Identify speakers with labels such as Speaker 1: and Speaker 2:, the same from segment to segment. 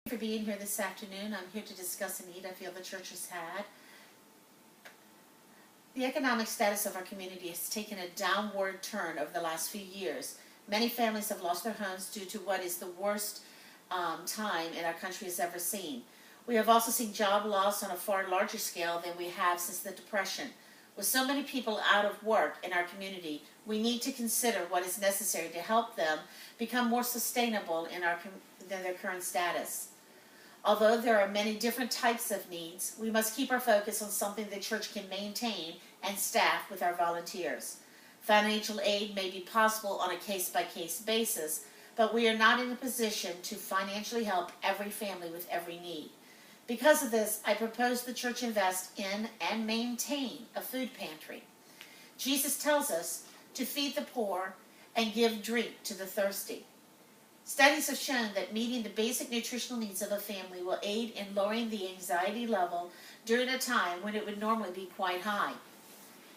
Speaker 1: For being here this afternoon. I'm here to discuss a need I feel the church has had. The economic status of our community has taken a downward turn over the last few years. Many families have lost their homes due to what is the worst time in our country has ever seen. We have also seen job loss on a far larger scale than we have since the Depression. With so many people out of work in our community, we need to consider what is necessary to help them become more sustainable than their current status. Although there are many different types of needs, we must keep our focus on something the church can maintain and staff with our volunteers. Financial aid may be possible on a case-by-case basis, but we are not in a position to financially help every family with every need. Because of this, I propose the church invest in and maintain a food pantry. Jesus tells us to feed the poor and give drink to the thirsty. Studies have shown that meeting the basic nutritional needs of a family will aid in lowering the anxiety level during a time when it would normally be quite high.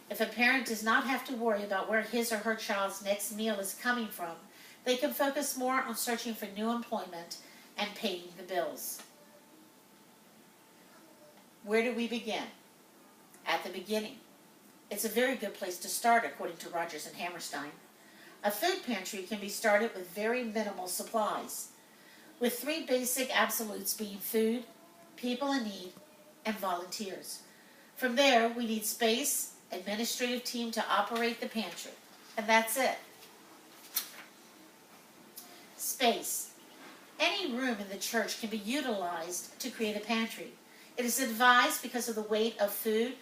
Speaker 1: If a parent does not have to worry about where his or her child's next meal is coming from, they can focus more on searching for new employment and paying the bills. Where do we begin? At the beginning. It's a very good place to start, according to Rogers and Hammerstein. A food pantry can be started with very minimal supplies, with three basic absolutes being food, people in need, and volunteers. From there, we need space, administrative team to operate the pantry, and that's it. Space. Any room in the church can be utilized to create a pantry. It is advised, because of the weight of food,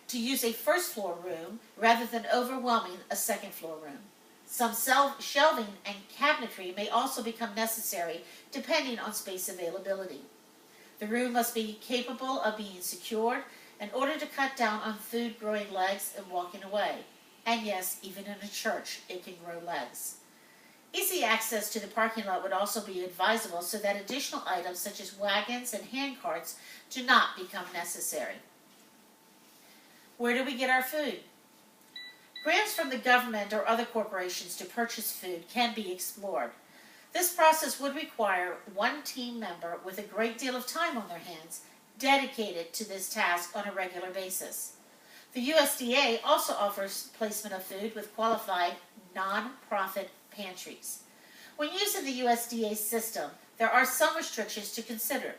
Speaker 1: to use a first floor room rather than overwhelming a second floor room. Some shelving and cabinetry may also become necessary depending on space availability. The room must be capable of being secured in order to cut down on food growing legs and walking away. And yes, even in a church, it can grow legs. Easy access to the parking lot would also be advisable so that additional items such as wagons and hand carts do not become necessary. Where do we get our food? Grants from the government or other corporations to purchase food can be explored. This process would require one team member with a great deal of time on their hands dedicated to this task on a regular basis. The USDA also offers placement of food with qualified non-profit pantries. When using the USDA system, there are some restrictions to consider.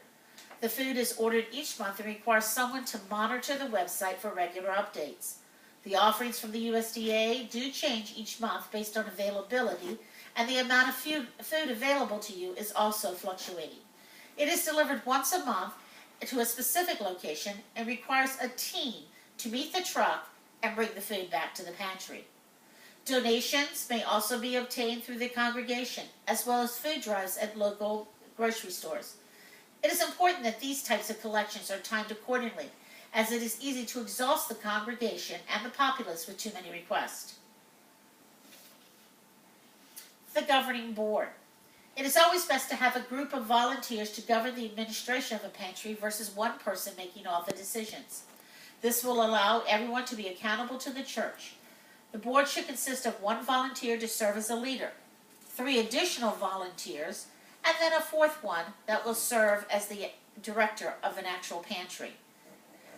Speaker 1: The food is ordered each month and requires someone to monitor the website for regular updates. The offerings from the USDA do change each month based on availability, and the amount of food available to you is also fluctuating. It is delivered once a month to a specific location and requires a team to meet the truck and bring the food back to the pantry. Donations may also be obtained through the congregation, as well as food drives at local grocery stores. It is important that these types of collections are timed accordingly, as it is easy to exhaust the congregation and the populace with too many requests. The governing board. It is always best to have a group of volunteers to govern the administration of a pantry versus one person making all the decisions. This will allow everyone to be accountable to the church. The board should consist of one volunteer to serve as a leader, 3 additional volunteers, and then a 4th one that will serve as the director of an actual pantry.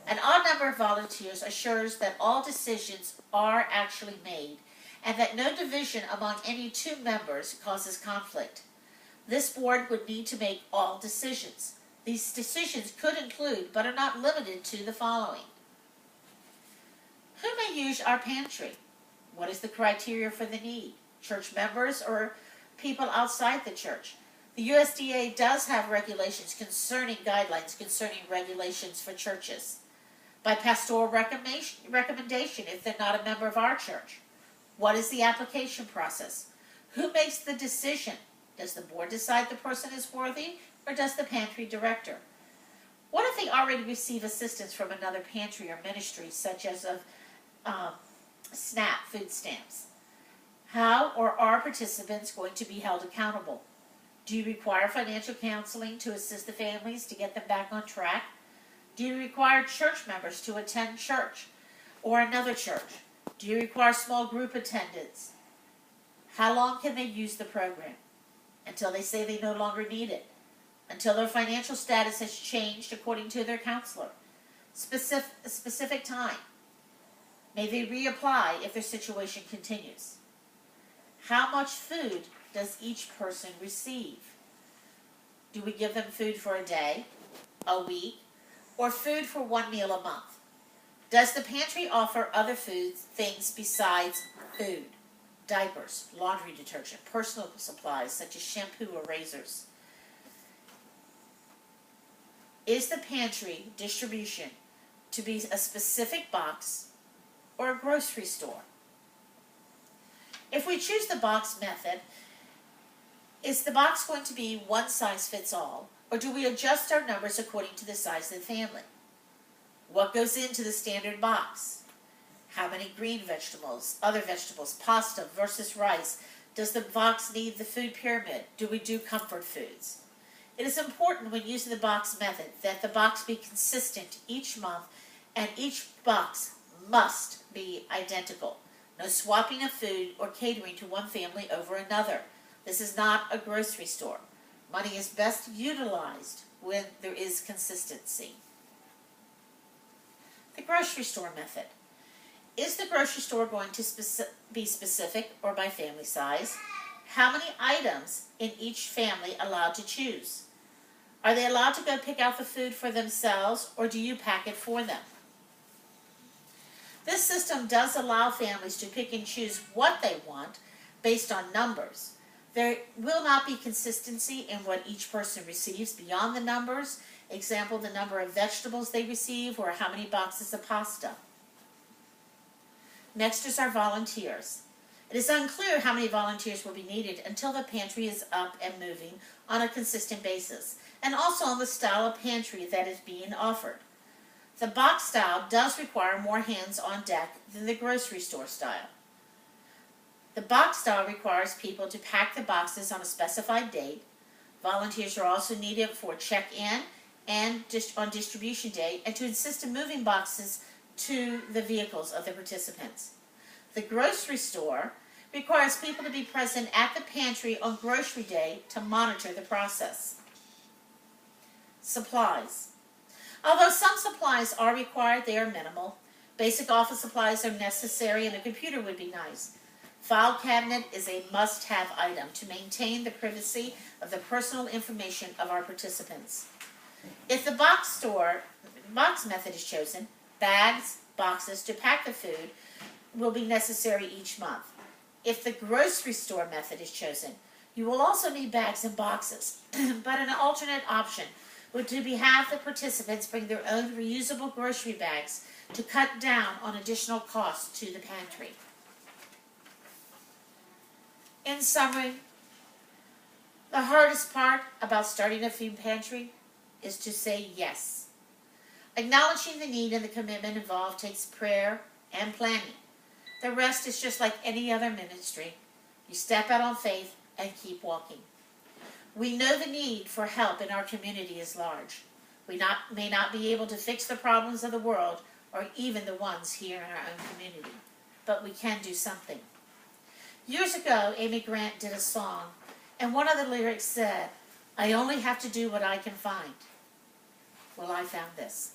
Speaker 1: An odd number of volunteers assures that all decisions are actually made and that no division among any 2 members causes conflict. This board would need to make all decisions. These decisions could include, but are not limited to, the following. Who may use our pantry? What is the criteria for the need? Church members or people outside the church? The USDA does have guidelines concerning regulations for churches. By pastoral recommendation if they're not a member of our church. What is the application process? Who makes the decision? Does the board decide the person is worthy, or does the pantry director? What if they already receive assistance from another pantry or ministry, such as of SNAP food stamps? How or are participants going to be held accountable? Do you require financial counseling to assist the families to get them back on track? Do you require church members to attend church or another church? Do you require small group attendance? How long can they use the program? Until they say they no longer need it. until their financial status has changed according to their counselor. Specific time. May they reapply if their situation continues. How much food does each person receive? Do we give them food for a day, a week, or food for one meal a month? Does the pantry offer other things besides food? Diapers, laundry detergent, personal supplies such as shampoo or razors. Is the pantry distribution to be a specific box or a grocery store? If we choose the box method, is the box going to be one size fits all, or do we adjust our numbers according to the size of the family? What goes into the standard box? How many green vegetables, other vegetables, pasta versus rice? Does the box need the food pyramid? Do we do comfort foods? It is important when using the box method that the box be consistent each month and each box must be identical. No swapping of food or catering to one family over another. This is not a grocery store. Money is best utilized when there is consistency. The grocery store method. Is the grocery store going to be specific or by family size? How many items in each family allowed to choose? Are they allowed to go pick out the food for themselves, or do you pack it for them? This system does allow families to pick and choose what they want based on numbers. There will not be consistency in what each person receives beyond the numbers. Example, the number of vegetables they receive or how many boxes of pasta. Next is our volunteers. It is unclear how many volunteers will be needed until the pantry is up and moving on a consistent basis, and also on the style of pantry that is being offered. The box style does require more hands on deck than the grocery store style. The box style requires people to pack the boxes on a specified date. Volunteers are also needed for check-in and on distribution day, and to assist in moving boxes to the vehicles of the participants. The grocery store requires people to be present at the pantry on grocery day to monitor the process. Supplies. Although some supplies are required, they are minimal. Basic office supplies are necessary, and a computer would be nice. File cabinet is a must-have item to maintain the privacy of the personal information of our participants. If the box method is chosen, bags, boxes to pack the food will be necessary each month. If the grocery store method is chosen, you will also need bags and boxes, but an alternate option would be have the participants bring their own reusable grocery bags to cut down on additional costs to the pantry. In summary, the hardest part about starting a food pantry is to say yes. Acknowledging the need and the commitment involved takes prayer and planning. The rest is just like any other ministry. You step out on faith and keep walking. We know the need for help in our community is large. We may not be able to fix the problems of the world or even the ones here in our own community, but we can do something. Years ago, Amy Grant did a song, and one of the lyrics said, "I only have to do what I can find." Well, I found this.